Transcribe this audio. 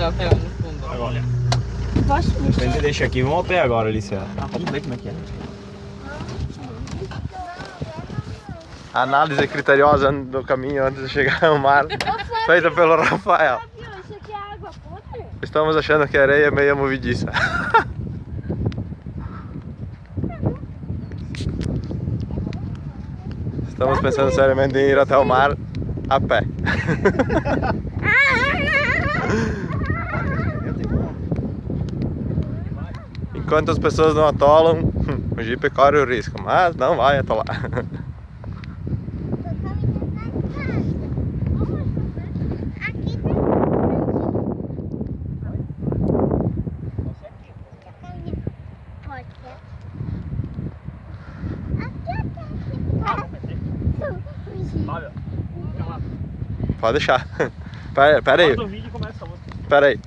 dela pega no fundo. Olha. Posso mexer? Você deixa aqui, vamos a pé agora, Alicia. Vamos ver como é que é. Análise criteriosa do caminho antes de chegar ao mar, feita pelo Rafael. Isso aqui é água podre? Estamos achando que a areia é meio movediça. Estamos pensando seriamente em ir até o mar a pé. Enquanto as pessoas não atolam, o Jeep corre o risco, mas não vai atolar. Pode deixar. Pera aí. Corta o vídeo e começa a outra. Pera aí.